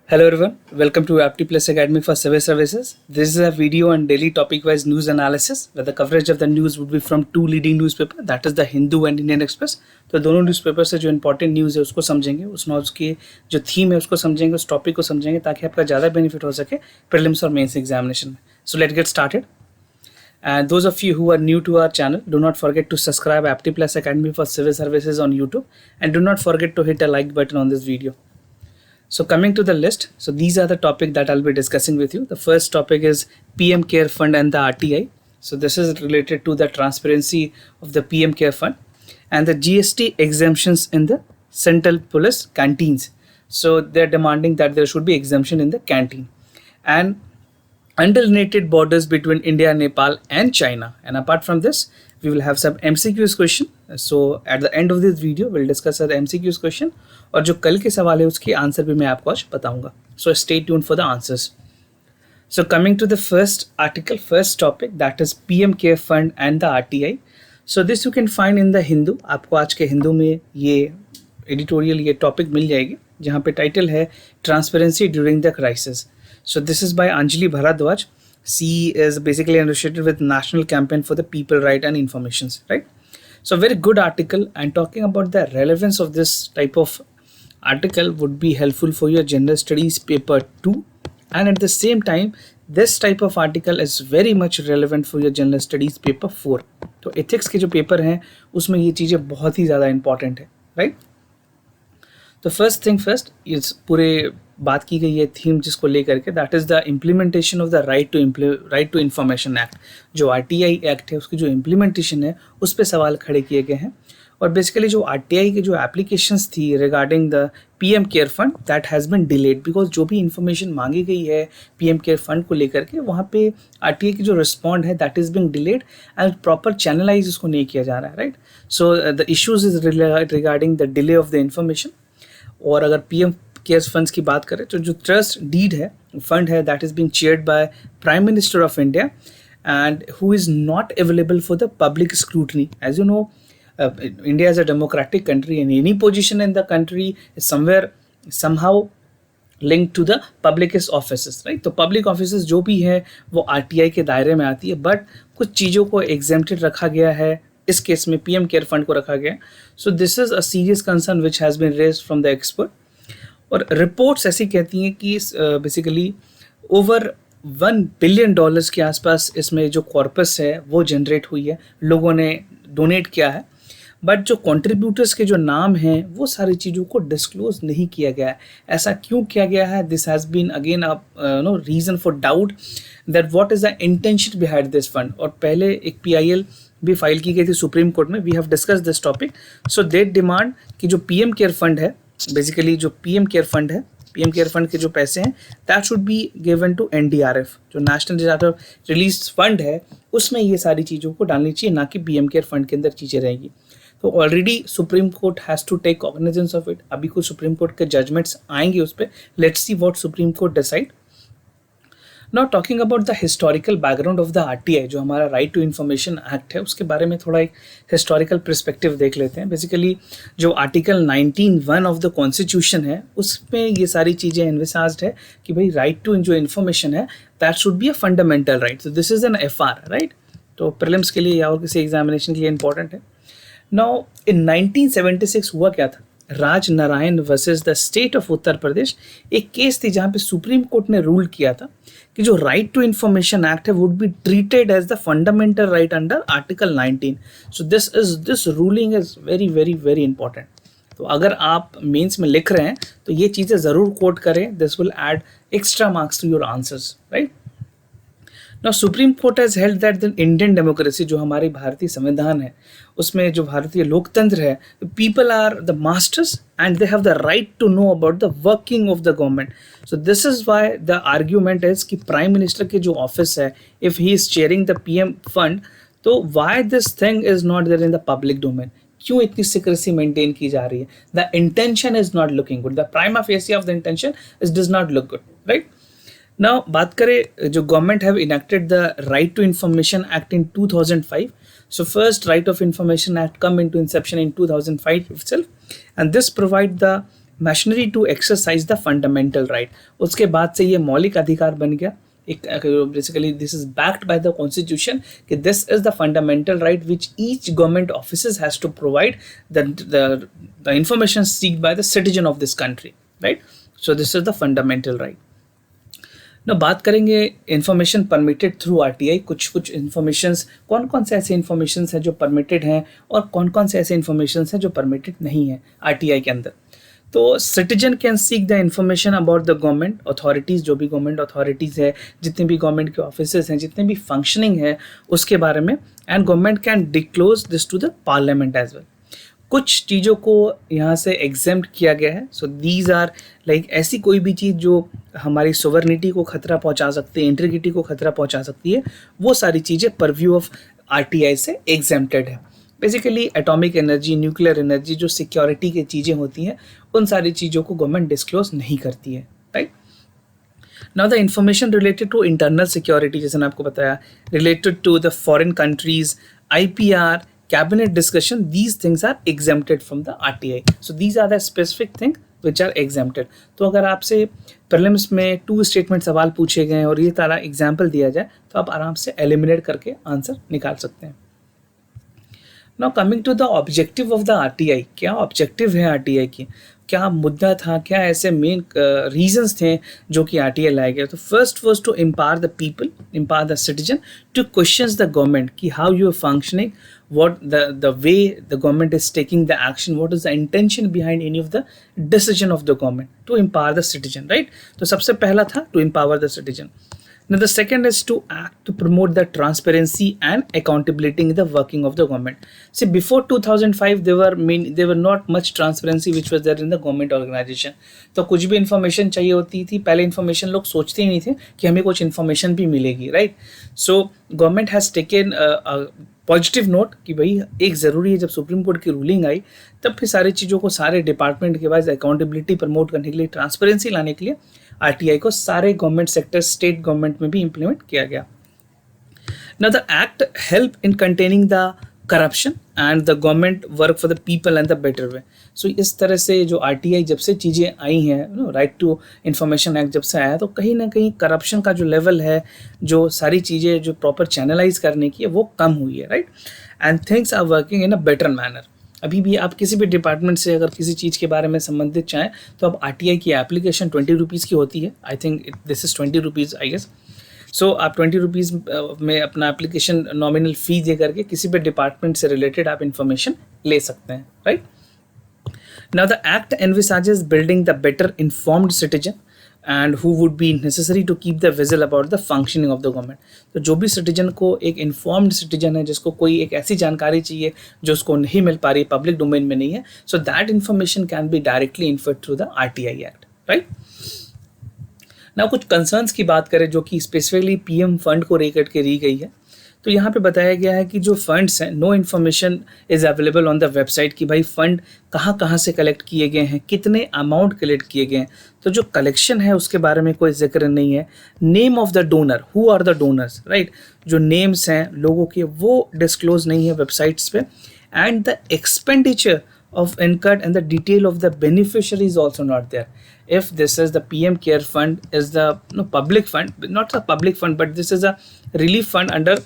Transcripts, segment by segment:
Hello everyone, welcome to Apti Plus Academy for Civil Services. This is a video on daily topic-wise news analysis where the coverage of the news would be from two leading newspaper, that is the Hindu and Indian Express. तो दोनों newspaper से जो important news है उसको समझेंगे, उसमें उसकी जो थीम है उसको समझेंगे, उस टॉपिक को समझेंगे ताकि आपका ज़्यादा बेनिफिट हो सके प्रीलिम्स और मेंस एग्जामिनेशन में. So let's get started. And those of you who are new to our channel, do not forget to subscribe Apti Plus Academy for Civil Services on YouTube and do not forget to hit a like button on this video. So coming to the list, so these are the topic that I'll be discussing with you. The first topic is PM Care Fund and the RTI. So this is related to the transparency of the PM Care Fund and the GST exemptions in the Central Police canteens. So they're demanding that there should be exemption in the canteen and undelineated borders between India, Nepal and China. And apart from this, we will have some MCQs question. So at the end of this video, we'll discuss the MCQs question और जो कल के सवाल है उसके answer भी मैं आपको आज बताऊंगा. So stay tuned for the answers. So coming to the first article, first topic, that is PM Care Fund and the RTI. So this you can find in the Hindu. आपको आज के हिंदू में ये एडिटोरियल ये topic मिल जाएगी जहाँ पे title है transparency during the crisis. So this is by Anjali Bharadwaj. She is basically associated with National Campaign for the People Right and Informations, right? So very good article, and talking about the relevance of this type of article would be helpful for your general studies paper 2, and at the same time this type of article is very much relevant for your general studies paper 4. तो ethics के जो paper हैं उसमें ये चीज़ें बहुत ही ज़्यादा important है, right? तो फर्स्ट थिंग फर्स्ट, इस पूरे बात की गई है थीम जिसको लेकर के, that is the implementation of the right to information act. जो आरटीआई एक्ट है उसकी जो इम्प्लीमेंटेशन है उस पर सवाल खड़े किए गए हैं. और बेसिकली जो आरटीआई की जो एप्लीकेशंस थी regarding the PM care fund, that has been delayed because जो भी इंफॉर्मेशन मांगी गई है पीएम केयर फंड को लेकर के वहाँ पे आरटीआई की जो रिस्पॉन्ड है that is being delayed and proper channelise उसको नहीं किया जा रहा है, right? So the issues is regarding the delay of the information. और अगर पीएम केयर्स फंड्स की बात करें तो जो ट्रस्ट डीड है फंड है that is being chaired by prime minister of India and who is not available for the public scrutiny. As you know, India is a democratic country and any position in the country is somewhere somehow linked to the publicist offices, right? तो public offices जो भी है वो RTI के दायरे में आती है, बट कुछ चीज़ों को exempted रखा गया है. इस केस में PM केयर फंड को रखा गया. So this is a serious concern which has been raised from the expert. और रिपोर्ट्स ऐसी कहती हैं कि बेसिकली ओवर $1 बिलियन के आसपास इसमें जो कॉर्पस है वो जनरेट हुई है, लोगों ने डोनेट किया है, बट जो कंट्रीब्यूटर्स के जो नाम हैं वो सारी चीज़ों को डिस्क्लोज नहीं किया गया है. ऐसा क्यों किया गया है? This has been again reason for doubt that what is the intention behind this fund. और पहले एक PIL भी फाइल की गई थी सुप्रीम कोर्ट में. We have discuss this topic. So they demand कि जो PM केयर फंड है, बेसिकली जो PM केयर फंड है, PM केयर फंड के जो पैसे हैं that should be given to NDRF, जो नेशनल डिजास्टर रिलीज फंड है, उसमें ये सारी चीज़ों को डालनी चाहिए, ना कि PM केयर फंड के अंदर चीज़ें रहेंगी. तो already supreme court has to take cognizance of it. अभी कुछ सुप्रीम कोर्ट के जजमेंट्स आएंगे उस पर. Let's see what supreme court decide. Now talking about the historical background of the RTI, जो हमारा राइट टू इन्फॉर्मेशन एक्ट है, उसके बारे में थोड़ा एक हिस्टोरिकल पर्सपेक्टिव देख लेते हैं. बेसिकली जो आर्टिकल 19(1) ऑफ द कॉन्स्टिट्यूशन है उसमें ये सारी चीज़ें एनविसाज्ड है कि भाई राइट टू जो इन्फॉर्मेशन है that should be a fundamental right. So this is an FR, right? तो प्रीलिम्स के लिए या और किसी एग्जामिनेशन के लिए इंपॉर्टेंट है. नाउ इन 1976 हुआ क्या था? Raj Narain versus the state of Uttar Pradesh एक केस थी जहाँ पे सुप्रीम कोर्ट ने रूल किया था कि जो राइट टू इन्फॉर्मेशन एक्ट है would be treated as the fundamental right under article 19. So this ruling is very very very important. तो अगर आप मेंस में लिख रहे हैं तो ये चीज़ें ज़रूर कोट करें. This will add extra marks to your answers, right? Now supreme court has held that the Indian democracy, जो हमारी भारतीय संविधान है, उसमें जो भारतीय लोकतंत्र है, people are the masters and they have the right to know about the working of the government. So this is why the argument is कि प्राइम मिनिस्टर के जो ऑफिस है, if he is chairing the PM fund, तो why this thing is not there in the public domain? क्यों इतनी secrecy maintain की जा रही है? The intention is not looking good. The prima facie of the intention is does not look good, right? Now बात करें जो government have enacted the right to information act in 2005. So first right of information act come into inception in 2005 itself, and this provide the machinery to exercise the fundamental right. उसके बाद से ये मौलिक अधिकार बन गया। एक basically this is backed by the constitution कि this is the fundamental right which each government office has to provide the information seeked by the citizen of this country, right. So this is the fundamental right. ना बात करेंगे information permitted through RTI. कुछ informations, कौन कौन से ऐसे informations हैं जो परमिटेड हैं और कौन कौन से ऐसे इन्फॉर्मेशंस हैं जो परमिटेड नहीं है आरटीआई के अंदर। तो citizen can seek the information about the government authorities, जो भी गवर्नमेंट अथॉरिटीज़ है, जितने भी गवर्नमेंट के ऑफिसेज हैं, जितने भी फंक्शनिंग है उसके बारे में। And government can disclose this to the parliament as well. कुछ चीज़ों को यहाँ से एग्जेम्प्ट किया गया है। सो दीज आर लाइक ऐसी कोई भी चीज़ जो हमारी सोवरनिटी को खतरा पहुँचा सकती है, इंटीग्रिटी को खतरा पहुँचा सकती है, वो सारी चीज़ें परव्यू ऑफ आरटीआई से एग्जेम्प्टेड है। Basically atomic energy, nuclear energy, जो सिक्योरिटी की चीज़ें होती हैं, उन सारी चीज़ों को गवर्नमेंट डिस्क्लोज नहीं करती है, right. Now the information related to internal security, जैसे मैंने आपको बताया, related to the foreign countries, IPR, cabinet discussion, these things are exempted from the RTI. So these are the specific things which are exempted. तो अगर आपसे prelims में 2 statement सवाल पूछे गए और ये सारा एग्जाम्पल दिया जाए तो आप आराम से एलिमिनेट करके आंसर निकाल सकते हैं। Now coming to the objective of the RTI, क्या ऑब्जेक्टिव है RTI की, क्या मुद्दा था, क्या ऐसे मेन रीजंस थे जो कि RTI लाए गए। तो first was to empower the people, empower the citizen to questions the government कि how you are functioning, what the way the government is taking the action, what is the intention behind any of the decision of the government, to empower the citizen, right। तो सबसे पहला था to empower the citizen. Now the second is to act to promote the transparency and accountability in the working of the government. See, before 2005 there were not much transparency which was there in the government organization. तो कुछ भी information चाहिए होती थी, पहले information लोग सोचते ही नहीं थे कि हमें कुछ information भी मिलेगी, right। So government has taken a positive note कि भाई एक ज़रूरी है, जब सुप्रीम कोर्ट की रूलिंग आई तब फिर सारी चीज़ों को, सारे डिपार्टमेंट के पास अकाउंटेबिलिटी प्रमोट करने के लिए, ट्रांसपेरेंसी लाने के लिए आरटीआई को सारे गवर्नमेंट सेक्टर, स्टेट गवर्नमेंट में भी इम्प्लीमेंट किया गया। Now the act help in containing the corruption and the government work for the people and the better way. सो इस तरह से जो आरटीआई जब से चीज़ें आई हैं, राइट टू इन्फॉर्मेशन एक्ट जब से आया, तो कहीं ना कहीं करप्शन का जो लेवल है, जो सारी चीज़ें जो प्रॉपर चैनलाइज करने की है, वो कम हुई है, right. And things are working in a better manner. अभी भी आप किसी भी डिपार्टमेंट से अगर किसी चीज़ के बारे में संबंधित चाहें तो अब आरटीआई की एप्लीकेशन 20 रुपीज़ की होती है। I think this is 20 rupees I guess. So आप 20 रुपीज़ में अपना एप्लीकेशन नॉमिनल फ़ी दे करके किसी भी डिपार्टमेंट से रिलेटेड आप इंफॉर्मेशन ले सकते हैं, right. Now the act envisages building the better informed citizen and who would be necessary to keep the visual about the functioning of the government. तो जो भी सिटीजन को एक इन्फॉर्म्ड सिटीजन है, जिसको कोई एक ऐसी जानकारी चाहिए जो उसको नहीं मिल पा रही, पब्लिक डोमेन में नहीं है, so that information can be directly inferred through the RTI act, right. ना कुछ कंसर्न्स की बात करें जो कि स्पेसिफिकली पीएम फंड को लेकर के दी गई है, तो यहाँ पे बताया गया है कि जो फंड्स हैं, no information is available on the website कि भाई फंड कहाँ कहाँ से कलेक्ट किए गए हैं, कितने अमाउंट कलेक्ट किए गए हैं। तो जो कलेक्शन है उसके बारे में कोई जिक्र नहीं है। Name of the donor, who are the donors, right, जो नेम्स हैं लोगों के वो डिस्क्लोज नहीं है वेबसाइट्स पे। And the expenditure of incurred and the detail of the beneficiary is also not there. If this is the PM Care Fund is the public fund, not a public fund, but this is a relief fund under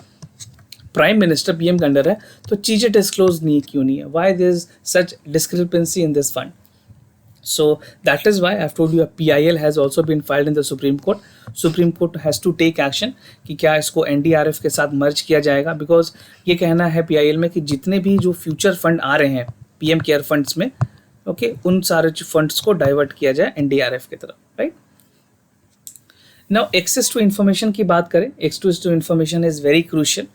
Prime Minister PM के under है, तो चीज़ें disclose नहीं, क्यों नहीं है? Why there is such discrepancy in this fund? So that is why I've told you a PIL has also been filed in the Supreme Court. Supreme Court has to take action कि क्या इसको NDRF के साथ मर्ज किया जाएगा, because ये कहना है PIL में कि जितने भी जो फ्यूचर फंड आ रहे हैं पीएम केयर फंड्स में, ओके, उन सारे फंड्स को डाइवर्ट किया जाए एनडीआरएफ की तरफ, right. Now access to information की बात करें, access to information is very crucial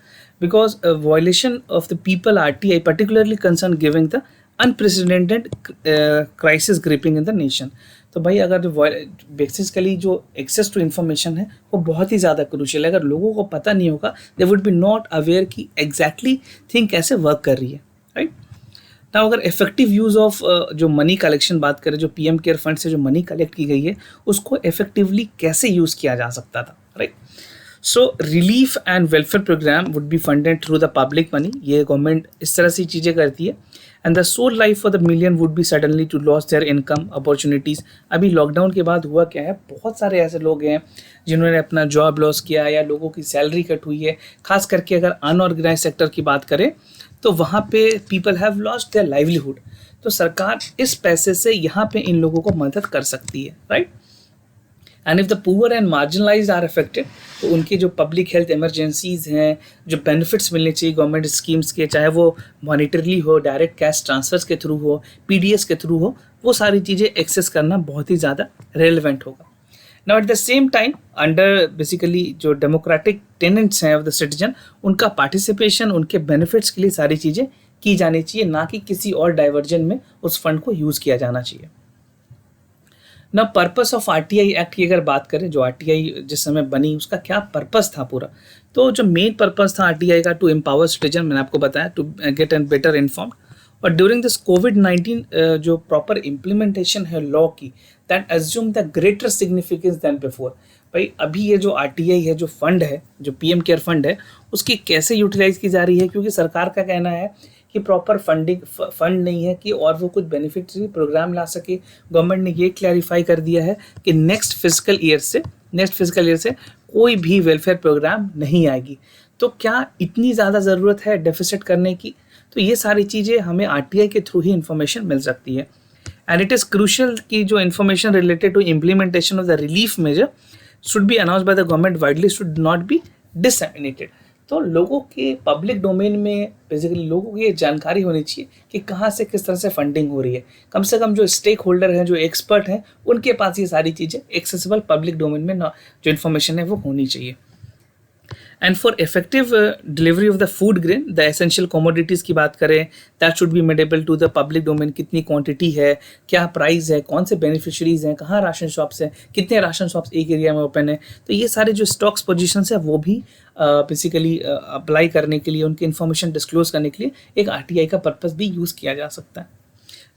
because violation of the people RTI particularly concern giving the unprecedented crisis gripping in the nation. तो भाई अगर बेसिकली जो एक्सेस टू इन्फॉर्मेशन है वो बहुत ही ज़्यादा क्रूशियल है। अगर लोगों को पता नहीं होगा, they would be not aware कि एग्जैक्टली थिंग कैसे वर्क कर रही है, राइट। ना अगर इफेक्टिव यूज़ ऑफ जो मनी कलेक्शन बात करें, जो पीएम केयर फंड से जो मनी कलेक्ट की गई है उसको इफेक्टिवली कैसे यूज़ किया जा सकता था, right. So relief and welfare programme would be funded through the public money. ये गवर्नमेंट इस तरह से चीज़ें करती है। And the sole life for the million would be suddenly to loss their income opportunities. अभी लॉकडाउन के बाद हुआ क्या है, बहुत सारे ऐसे लोग हैं जिन्होंने अपना जॉब लॉस किया या लोगों की सैलरी कट हुई है। खास करके अगर अनऑर्गेनाइज सेक्टर की बात करें तो वहाँ पे people have lost their livelihood. तो सरकार इस पैसे से यहाँ पे इन लोगों को मदद कर सकती है, right. And if the poor and marginalised are affected, तो उनकी जो पब्लिक हेल्थ इमरजेंसीज हैं, जो बेनिफिट्स मिलने चाहिए गवर्नमेंट स्कीम्स के, चाहे वो मॉनिटरली हो, डायरेक्ट कैश ट्रांसफर्स के थ्रू हो, पीडीएस के थ्रू हो, वो सारी चीज़ें एक्सेस करना बहुत ही ज़्यादा रेलिवेंट होगा। Now at the same time under basically जो डेमोक्रेटिक टेनेंट्स हैं ऑफ द सिटीजन, उनका पार्टिसिपेशन, उनके बेनिफिट्स के लिए सारी चीज़ें की जानी चाहिए, ना कि किसी और डाइवर्जन में उस फंड को यूज़ किया जाना चाहिए। ना पर्पस ऑफ आरटीआई एक्ट की अगर बात करें, जो आरटीआई जिस समय बनी उसका क्या पर्पस था पूरा, तो जो मेन पर्पस था आरटीआई का, टू एम्पावर सिटीजन, मैंने आपको बताया, to get and better informed. और ड्यूरिंग दिस कोविड-19 जो प्रॉपर इम्प्लीमेंटेशन है लॉ की, that assume the greater significance than before. भाई अभी ये जो आरटीआई है, जो फंड है, जो पीएम केयर फंड है, उसकी कैसे यूटिलाइज की जा रही है, क्योंकि सरकार का कहना है कि प्रॉपर फंड नहीं है कि और वो कुछ बेनिफिटरी प्रोग्राम ला सके। गवर्नमेंट ने ये क्लैरिफाई कर दिया है कि नेक्स्ट फिजिकल ईयर से कोई भी वेलफेयर प्रोग्राम नहीं आएगी। तो क्या इतनी ज़्यादा ज़रूरत है डेफिसिट करने की? तो ये सारी चीज़ें हमें आरटीआई के थ्रू ही इंफॉर्मेशन मिल सकती है। एंड इट इज़ क्रूशियल कि जो information related to implementation of the relief measure should be announced by the government widely, should not be disseminated. तो लोगों के पब्लिक डोमेन में बेसिकली लोगों को ये जानकारी होनी चाहिए कि कहाँ से किस तरह से फंडिंग हो रही है। कम से कम जो स्टेक होल्डर हैं, जो एक्सपर्ट हैं, उनके पास ये सारी चीज़ें एक्सेसिबल पब्लिक डोमेन में जो इन्फॉर्मेशन है वो होनी चाहिए। And for effective delivery of the food grain, the essential commodities की बात करें, that should be madeable to the public domain. कितनी क्वांटिटी है, क्या प्राइस है, कौन से बेनिफिशरीज हैं, कहाँ राशन शॉप्स हैं, कितने राशन शॉप्स एक एरिया में ओपन है, तो ये सारे जो स्टॉक्स पोजीशंस है वो भी बेसिकली अप्लाई करने के लिए, उनकी इन्फॉर्मेशन डिस्क्लोज करने के लिए एक आरटीआई का पर्पस भी यूज़ किया जा सकता है।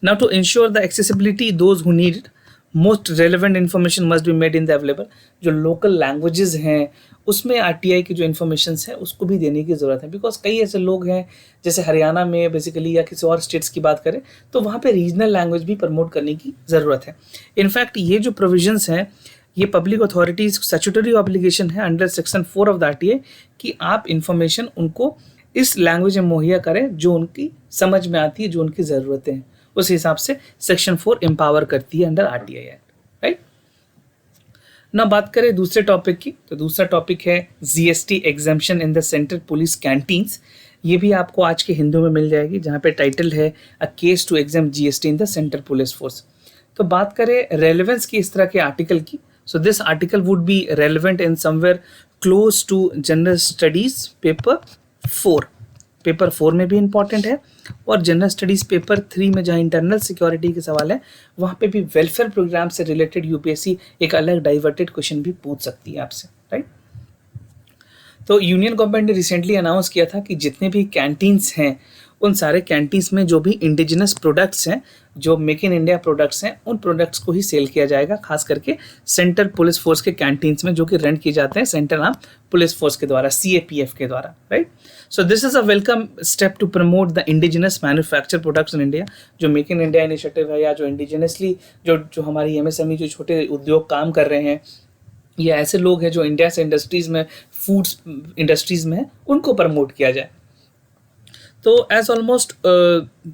Now to ensure the accessibility those who need it, most relevant information must be made in the available. जो लोकल लैंग्वेजेस हैं उसमें आरटीआई की जो इन्फॉर्मेशन है उसको भी देने की ज़रूरत है, बिकॉज कई ऐसे लोग हैं जैसे हरियाणा में बेसिकली, या किसी और स्टेट्स की बात करें तो वहाँ पे रीजनल लैंग्वेज भी प्रमोट करने की ज़रूरत है। इनफैक्ट ये जो प्रोविजंस हैं, ये पब्लिक अथॉरिटीज़ स्टैट्यूटरी ऑब्लिगेशन है under section 4 of the RTI कि आप इंफॉर्मेशन उनको इस लैंग्वेज में मुहैया करें जो उनकी समझ में आती है, जो उनकी ज़रूरतें हैं, उस हिसाब से सेक्शन 4 एम्पावर करती है अंडर आरटीआई एक्ट, राइट। ना बात करें दूसरे टॉपिक की, तो दूसरा टॉपिक है GST exemption in the central police canteens. ये भी आपको आज के हिंदू में मिल जाएगी, जहाँ पे टाइटल है a case to exam GST in the central police force. तो बात करें रेलेवेंस की इस तरह के आर्टिकल की, so this article would be relevant in somewhere close to general studies paper 4। Paper 4 में भी इंपॉर्टेंट है, और जनरल स्टडीज़ पेपर 3 में जहाँ इंटरनल सिक्योरिटी के सवाल है, वहाँ पे भी वेलफेयर प्रोग्राम से रिलेटेड यूपीएससी एक अलग डाइवर्टेड क्वेश्चन भी पूछ सकती है आपसे, राइट। तो यूनियन गवर्नमेंट ने रिसेंटली अनाउंस किया था कि जितने भी कैंटीन्स हैं, उन सारे कैंटीन्स में जो भी इंडिजिनस प्रोडक्ट्स हैं, जो मेक इन इंडिया प्रोडक्ट्स हैं, उन प्रोडक्ट्स को ही सेल किया जाएगा, खास करके सेंट्रल पुलिस फोर्स के कैंटीन्स में, जो कि रेंट किए जाते हैं सेंट्रल आर्म पुलिस फोर्स के द्वारा, सीएपीएफ के द्वारा, right. So this is a welcome step to promote the indigenous manufacture products in India. जो मेक इन इंडिया इनिशिएटिव है, या जो इंडिजिनसली जो हमारी एमएसएमई जो छोटे उद्योग काम कर रहे हैं, या ऐसे लोग हैं जो इंडिया से इंडस्ट्रीज़ में, फूड्स इंडस्ट्रीज़ में है, उनको प्रमोट किया जाए। तो एज ऑलमोस्ट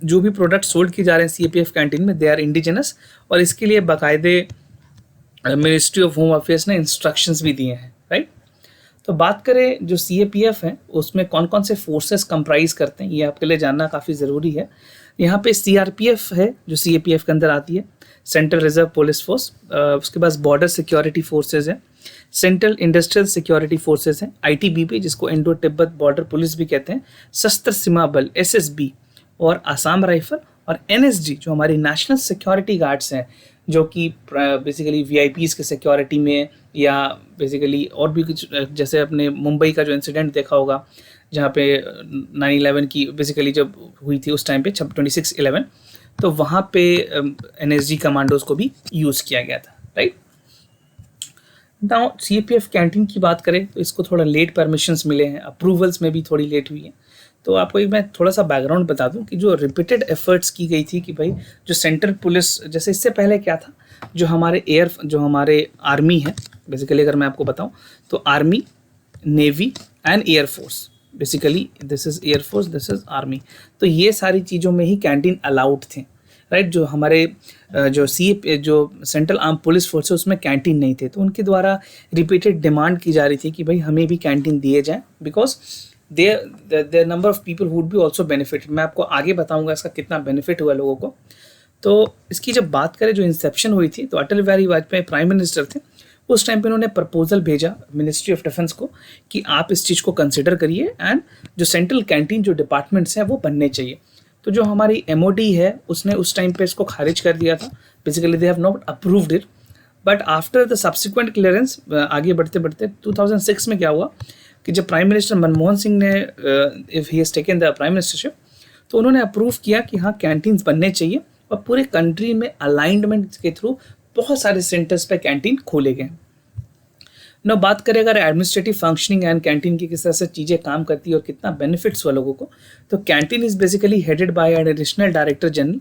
जो भी प्रोडक्ट सोल्ड किए जा रहे हैं सीएपीएफ कैंटीन में, दे आर इंडिजिनस, और इसके लिए बाकायदे मिनिस्ट्री ऑफ होम अफेयर्स ने इंस्ट्रक्शंस भी दिए हैं, राइट। तो बात करें जो सीएपीएफ है, उसमें कौन कौन से फोर्सेस कंप्राइज करते हैं, ये आपके लिए जानना काफ़ी ज़रूरी है। यहाँ पे सीआरपीएफ है जो सीएपीएफ के अंदर आती है, सेंट्रल रिजर्व पुलिस फोर्स, उसके पास बॉर्डर सिक्योरिटी फोर्सेज है, सेंट्रल इंडस्ट्रियल सिक्योरिटी फोर्सेज हैं, आईटीबीपी जिसको इंडो तिब्बत बॉर्डर पुलिस भी कहते हैं, सशस्त्र सीमा बल एसएसबी, और आसाम राइफल, और एनएसजी जो हमारी नेशनल सिक्योरिटी गार्ड्स हैं, जो कि बेसिकली वीआईपीज़ के सिक्योरिटी में, या बेसिकली और भी कुछ, जैसे अपने मुंबई का जो इंसिडेंट देखा होगा जहाँ पे 9/11 की बेसिकली जब हुई थी उस टाइम पे 26/11, तो वहाँ पे एनएसजी कमांडोज को भी यूज़ किया गया था, राइट। नाउ सीएपीएफ कैंटीन की बात करें तो इसको थोड़ा लेट परमिशंस मिले हैं, अप्रूवल्स में भी थोड़ी लेट हुई है। तो आपको एक मैं थोड़ा सा बैकग्राउंड बता दूं कि जो रिपीटेड एफर्ट्स की गई थी कि भाई जो सेंट्रल पुलिस, जैसे इससे पहले क्या था, जो हमारे आर्मी है बेसिकली, अगर मैं आपको बताऊं तो army, navy and air force, basically this is air force, this is army, तो ये सारी चीज़ों में ही कैंटीन अलाउड थे, राइट। जो हमारे जो सेंट्रल आर्म पुलिस फोर्स है उसमें कैंटीन नहीं थे, तो उनके द्वारा रिपीटेड डिमांड की जा रही थी कि भाई हमें भी कैंटीन दिए जाए, because their number of people would be also benefit. मैं आपको आगे बताऊंगा इसका कितना बेनिफिट हुआ लोगों को। तो इसकी जब बात करें, जो इंसेप्शन हुई थी, तो अटल बिहारी वाजपेयी प्राइम मिनिस्टर थे, उस टाइम पे उन्होंने प्रपोजल भेजा मिनिस्ट्री ऑफ डिफेंस को कि आप इस चीज़ को कंसिडर करिए एंड जो सेंट्रल कैंटीन जो डिपार्टमेंट्स हैं वो बनने चाहिए। तो जो हमारी MOD है उसने उस टाइम पे इसको खारिज कर दिया था, basically they have not approved it, but after the subsequent clearance, आगे बढ़ते बढ़ते 2006 में क्या हुआ कि जब प्राइम मिनिस्टर मनमोहन सिंह ने if he has taken the prime ministership, तो उन्होंने अप्रूव किया कि हाँ कैंटीन्स बनने चाहिए, और पूरे कंट्री में अलाइनमेंट के थ्रू बहुत सारे सेंटर्स पे कैंटीन खोले गए। ना बात करें अगर एडमिनिस्ट्रेटिव फंक्शनिंग एंड कैंटीन की किस तरह से चीज़ें काम करती है और कितना बेनिफिट्स हुआ लोगों को, तो canteen is basically headed by an additional director general,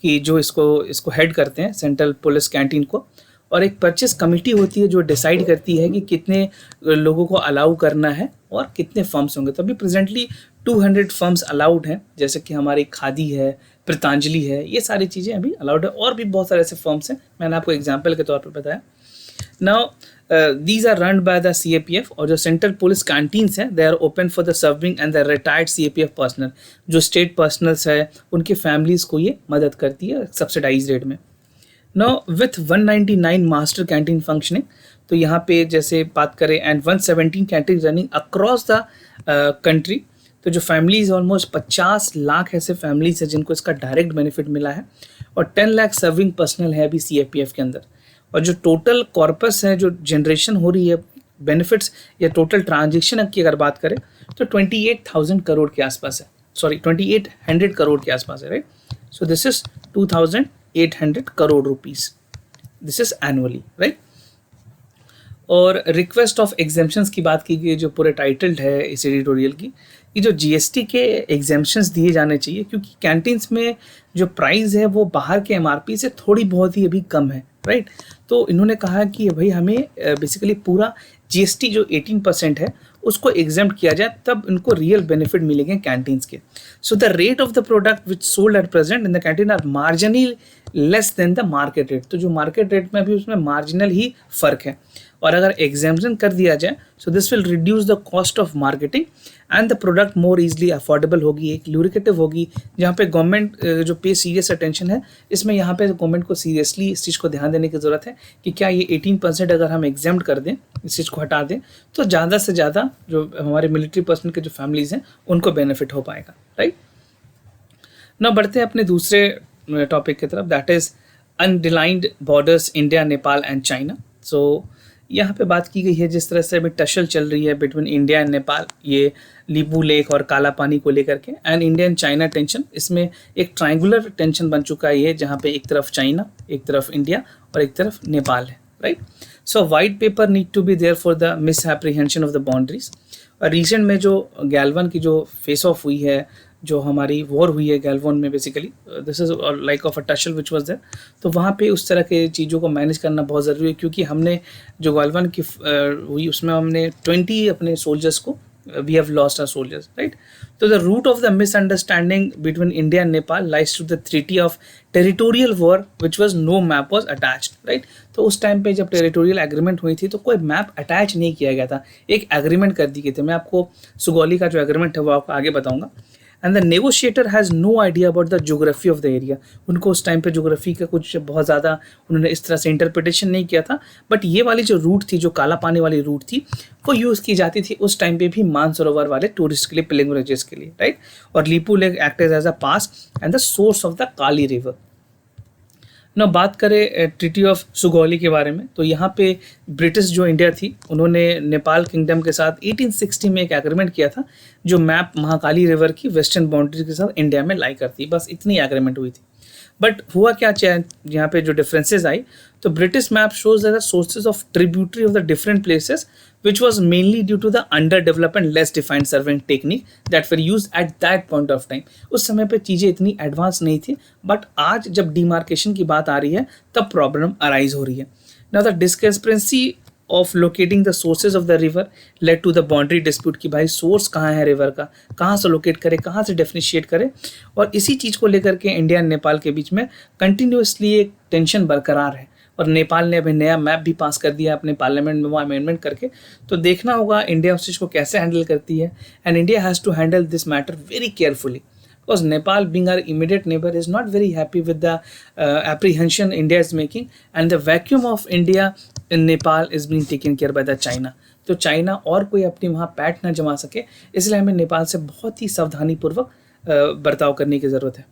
कि जो इसको हेड करते हैं सेंट्रल पुलिस कैंटीन को, और एक परचेस कमेटी होती है जो डिसाइड करती है कि कितने लोगों को अलाउ करना है और कितने फर्म्स होंगे। तो अभी प्रेजेंटली 200 फर्म्स अलाउड हैं, जैसे कि हमारी खादी है, पतंजलि है, ये सारी चीज़ें अभी अलाउड है, और भी बहुत सारे ऐसे फर्म्स हैं, मैंने आपको एग्जाम्पल के तौर पर बताया। Now these are run by the CAPF, और जो सेंट्रल पुलिस कैंटीन्स हैं, they are open for the serving and the retired CAPF personal, जो स्टेट पर्सनल्स है उनके फैमिलीज को ये मदद करती है सब्सिडाइज रेट में। Now with 199 master canteen functioning, तो यहाँ पे जैसे बात करें, and 117 canteen running across the country, तो जो फैमिलीज ऑलमोस्ट 50 लाख ऐसे फैमिलीज है जिनको इसका डायरेक्ट बेनिफिट मिला है, और 10 लाख सर्विंग पर्सनल है अभी CAPF के अंदर। और जो टोटल कॉर्पस है, जो जनरेशन हो रही है बेनिफिट्स या टोटल ट्रांजेक्शन की अगर बात करें, तो 28,000 करोड़ के आसपास है, सॉरी 2800 करोड़ के आसपास है, right. So this is 2800 crore rupees, this is annually, right. और रिक्वेस्ट ऑफ एग्जेम्पशंस की बात की गई, जो पूरे टाइटल्ड है इस एडिटोरियल की, कि जो GST के एग्जेम्पशंस दिए जाने चाहिए, क्योंकि कैंटीन्स में जो प्राइस है वो बाहर के MRP से थोड़ी बहुत ही अभी कम है, राइट। तो इन्होंने कहा कि भाई हमें बेसिकली पूरा GST जो 18% है उसको एग्जेम्प्ट किया जाए, तब इनको रियल बेनिफिट मिलेंगे कैंटीन्स के। So the rate of the product which sold at present in the canteen are marginally less than the market rate, तो जो मार्केट रेट में अभी उसमें मार्जिनल ही फर्क है। और अगर एग्जाम्पशन कर दिया जाए, सो this will reduce the cost of marketing and the product more easily affordable होगी, एक ल्यूरिकेटिव होगी, जहाँ पे गवर्नमेंट जो पे सीरियस अटेंशन है इसमें, यहाँ पे गवर्नमेंट को सीरियसली इस चीज़ को ध्यान देने की ज़रूरत है कि क्या ये 18% अगर हम एग्जाम्प्ट कर दें, इस चीज़ को हटा दें, तो ज़्यादा से ज़्यादा जो हमारे मिलिट्री पर्सनल के जो फैमिलीज़ हैं उनको बेनिफिट हो पाएगा, राइट। ना बढ़ते हैं अपने दूसरे टॉपिक की तरफ, that is undelined borders India, Nepal and China. सो यहाँ पे बात की गई है जिस तरह से अभी टशल चल रही है बिटवीन इंडिया एंड नेपाल, ये लीपू लेक और काला पानी को लेकर के, and India and China tension, इसमें एक ट्रायंगुलर टेंशन बन चुका है ये, जहाँ पे एक तरफ चाइना, एक तरफ इंडिया और एक तरफ नेपाल है, right. So white paper need to be there for the misapprehension of the boundaries. और रिसेंट में जो गैलवन की जो फेस ऑफ हुई है, जो हमारी वॉर हुई है गैलवन में, basically this is like of a tussle which was there, तो वहाँ पे उस तरह के चीज़ों को मैनेज करना बहुत ज़रूरी है, क्योंकि हमने जो गैलवन की हुई उसमें हमने 20 अपने सोल्जर्स को, we have lost our soldiers, right. तो the root of the misunderstanding between India and Nepal lies to the treaty of territorial war which was no map was attached, right. तो उस टाइम पे जब टेरिटोरियल एग्रीमेंट हुई थी तो कोई map attach नहीं किया गया था, एक एग्रीमेंट कर दी गई थी। मैं आपको सुगौली का जो एग्रीमेंट है वो आपको आगे बताऊंगा। And the negotiator has no idea about the geography of the area, उनको उस टाइम पे ज्योग्राफी का कुछ बहुत ज़्यादा उन्होंने इस तरह से इंटरप्रिटेशन नहीं किया था, बट ये वाली जो रूट थी, जो काला पानी वाली रूट थी, वो यूज़ की जाती थी उस टाइम पे भी मानसरोवर वाले टूरिस्ट के लिए, पिलग्रिमेजेस के लिए, राइट। और Lipulekh acted as a pass and the source of the Kali river. ना बात करें ट्रीटी ऑफ सुगौली के बारे में, तो यहाँ पे ब्रिटिश जो इंडिया थी, उन्होंने नेपाल किंगडम के साथ 1860 में एक एग्रीमेंट किया था, जो मैप महाकाली रिवर की वेस्टर्न बाउंड्री के साथ इंडिया में लाई करती, बस इतनी एग्रीमेंट हुई थी। बट हुआ क्या, यहाँ पे जो डिफरेंसेस आई, तो British map shows the sources of tributary of the different places which was mainly due to the underdeveloped and less defined surveying technique that were used at that point of time. उस समय पे चीज़ें इतनी advance नहीं थी, but आज जब demarcation की बात आ रही है तब प्रॉब्लम अराइज हो रही है. Now the discrepancy of locating the sources of the river led to the boundary dispute कि भाई सोर्स कहाँ है रिवर का, कहाँ से लोकेट करें, कहाँ से डेफिनिशिएट करें. और इसी चीज़ को लेकर के इंडिया एंड नेपाल के बीच में कंटिन्यूसली एक टेंशन बरकरार है. और नेपाल ने अभी नया मैप भी पास कर दिया अपने पार्लियामेंट में, वो अमेंडमेंट करके. तो देखना होगा इंडिया उस चीज़ को कैसे हैंडल करती है. And India has to handle this matter very carefully, because Nepal, being our immediate neighbor, is not very happy with the apprehension India is making, and the vacuum of India in Nepal is being taken care by the China. तो China और कोई अपनी वहाँ पैठ ना जमा सके, इसलिए हमें नेपाल से बहुत ही सावधानीपूर्वक बर्ताव करने की ज़रूरत है.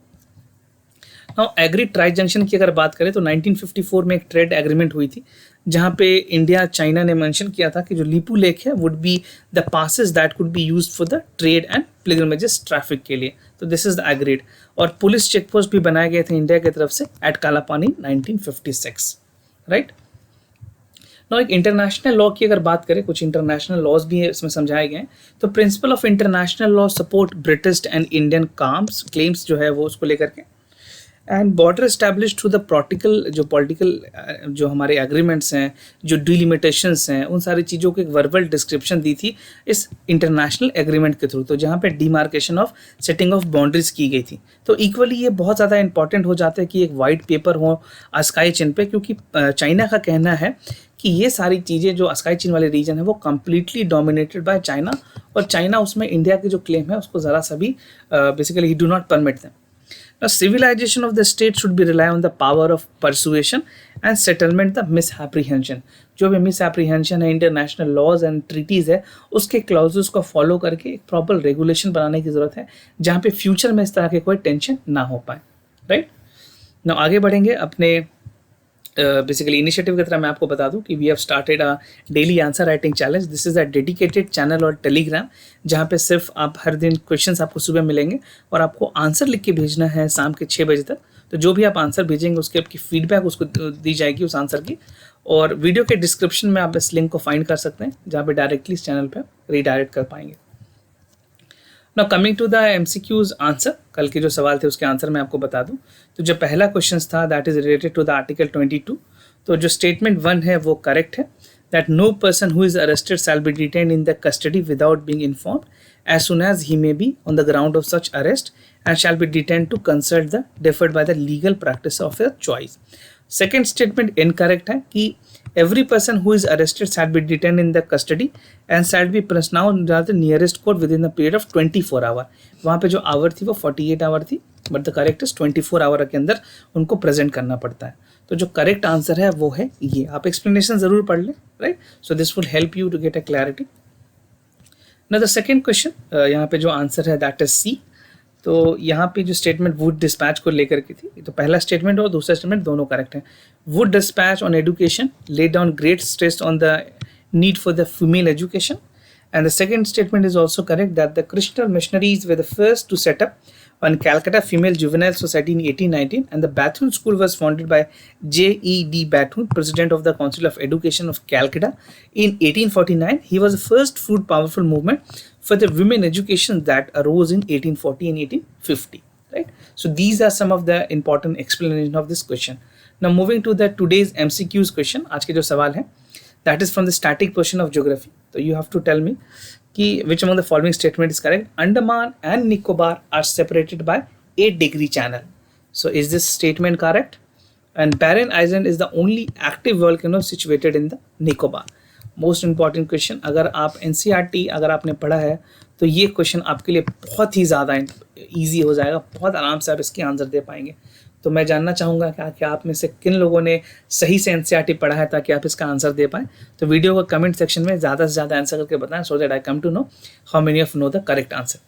नाउ एग्री ट्राई जंक्शन की अगर बात करें तो 1954 में एक ट्रेड एग्रीमेंट हुई थी, जहाँ पे इंडिया चाइना ने मेंशन किया था कि जो लीपू लेक है would be the passes that could be used for the trade and pilgrimages traffic के लिए. तो दिस इज द एग्रीड. और पुलिस चेक पोस्ट भी बनाए गए थे इंडिया की तरफ से एट कालापानी 1956, राइट. नाउ एक इंटरनेशनल लॉ की अगर बात करें, कुछ इंटरनेशनल लॉज भी इसमें समझाए गए हैं. तो principle of international law support British and Indian claims जो है वो उसको लेकर के. And border establish through the political जो हमारे एग्रीमेंट्स हैं, जो डिलिमिटेशंस हैं, उन सारी चीज़ों को एक वर्बल डिस्क्रिप्शन दी थी इस इंटरनेशनल एग्रीमेंट के थ्रू. तो जहाँ पे demarcation of setting of boundaries की गई थी. तो इक्वली ये बहुत ज़्यादा इंपॉर्टेंट हो जाता है कि एक वाइट पेपर हो अस्काई चीन पे, क्योंकि चाइना का कहना है कि ये सारी चीज़ें जो अस्काई चीन वाले रीजन है वो कम्प्लीटली डोमिनेटेड बाय चाइना, और चाइना उसमें इंडिया के जो क्लेम है उसको ज़रा सा भी basically he do not permit them. Now, civilization of the state should be rely on the power of persuasion and settlement the misapprehension. जो भी misapprehension है, इंटरनेशनल लॉज एंड ट्रीटीज़ है, उसके क्लॉजेस को फॉलो करके एक प्रॉपर रेगुलेशन बनाने की ज़रूरत है, जहाँ पे फ्यूचर में इस तरह के कोई टेंशन ना हो पाए, राइट. ना आगे बढ़ेंगे अपने बेसिकली इनिशिएटिव की तरह. मैं आपको बता दूं कि we have started a daily answer writing challenge. This is a dedicated channel और टेलीग्राम, जहां पे सिर्फ आप हर दिन क्वेश्चंस आपको सुबह मिलेंगे और आपको आंसर लिख के भेजना है शाम के 6 बजे तक. तो जो भी आप आंसर भेजेंगे उसके आपकी फीडबैक उसको दी जाएगी उस आंसर की. और वीडियो के डिस्क्रिप्शन में आप इस लिंक को फाइंड कर सकते हैं, जहाँ पे डायरेक्टली इस चैनल पर रीडायरेक्ट कर पाएंगे. Now coming to the MCQs answer, कल के जो सवाल थे उसके आंसर मैं आपको बता दूं. तो जो पहला क्वेश्चन था that is related to the article 22. तो जो स्टेटमेंट 1 है वो करेक्ट है, that no person who is arrested shall be detained in the custody without being informed as soon as he may be on the ground of such arrest and shall be detained to consult the deferred by the legal practice of your choice. Second statement incorrect है कि every person who is arrested shall be detained in the custody and shall be pronounced at the nearest court within the period of 24 hour. वहाँ पे जो our थी वो 48 hour थी, but the correct is 24 hour के अंदर उनको present करना पड़ता है. तो जो करेक्ट आंसर है वो है ये. आप एक्सप्लेनेशन जरूर पढ़ लें, right. So this will help you to get a clarity. Now the second question, यहाँ पे जो आंसर है दैट इज सी. तो यहाँ पे जो स्टेटमेंट वुड डिस्पैच को लेकर के थी, तो पहला स्टेटमेंट और दूसरा स्टेटमेंट दोनों करेक्ट हैं. Wood dispatch on education laid down great stress on the need for the female education, and the second statement is also correct that the Krishna missionaries were the first to set up on Calcutta Female Juvenile Society in 1819, and the Bethune School was founded by J.E.D. Bethune, President of the Council of Education of Calcutta in 1849. He was the first food powerful movement for the women education that arose in 1840 and 1850, right. So these are some of the important explanation of this question. Now moving to the today's MCQs question, आज के जो सवाल है that is from the static portion of geography. So you have to tell me कि which among the following statement is correct. Andaman and Nicobar are separated by 8-degree channel. So is this statement correct? And Barren Island is the only active volcano situated in the Nicobar. Most important question. अगर आप NCERT अगर आपने पढ़ा है तो ये question आपके लिए बहुत ही ज़्यादा ईजी हो जाएगा, बहुत आराम से आप इसके आंसर दे पाएंगे. तो मैं जानना चाहूँगा कि आप में से किन लोगों ने सही से NCERT पढ़ा है ताकि आप इसका आंसर दे पाएँ. तो वीडियो को कमेंट सेक्शन में ज़्यादा से ज़्यादा आंसर करके बताएं, so that I come to know how many of know the correct answer.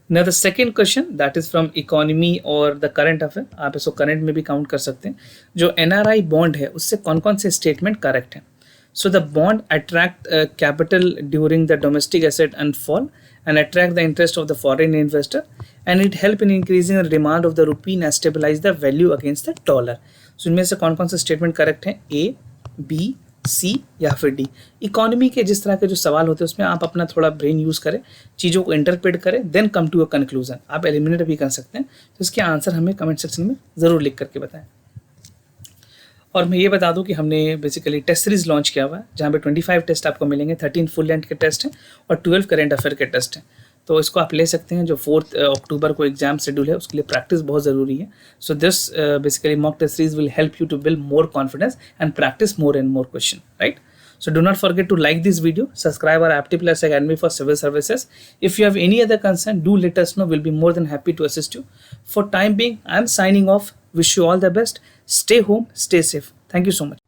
Now the second question that is from economy और the current affair, आप इसको करंट में भी काउंट कर सकते हैं. जो NRI बॉन्ड है उससे कौन कौन से स्टेटमेंट करेक्ट हैं. So the bond attract capital during the domestic asset and fall and attract the interest of the foreign investor, and it help in increasing the demand of the rupee and stabilize the value against the dollar. So इनमें से कौन कौन से statement correct हैं. A, B, सी या फिर D. Economy के जिस तरह के जो सवाल होते हैं उसमें आप अपना थोड़ा ब्रेन यूज़ करें, चीज़ों को इंटरप्रेट करें, then come to a conclusion. आप एलिमिनेट भी कर सकते हैं, तो इसके आंसर हमें कमेंट सेक्शन में ज़रूर लिख करके बताएं। और मैं ये बता दूं कि हमने बेसिकली टेस्ट सीरीज लॉन्च किया हुआ है, जहाँ पे 25 टेस्ट आपको मिलेंगे, 13 फुल लेंथ के टेस्ट हैं और 12 करेंट अफेयर के टेस्ट हैं। तो इसको आप ले सकते हैं। जो 4 अक्टूबर को एग्जाम शेड्यूल है उसके लिए प्रैक्टिस बहुत ज़रूरी है। So this basically mock test series will help you to build more confidence and practice more and more question, right? So do not forget to like this video, subscribe our Aptplus Academy for civil services. If you have any other concern, do let us know. We'll be more than happy to assist you. For time being, I'm signing off. Wish you all the best. Stay home, stay safe. Thank you so much.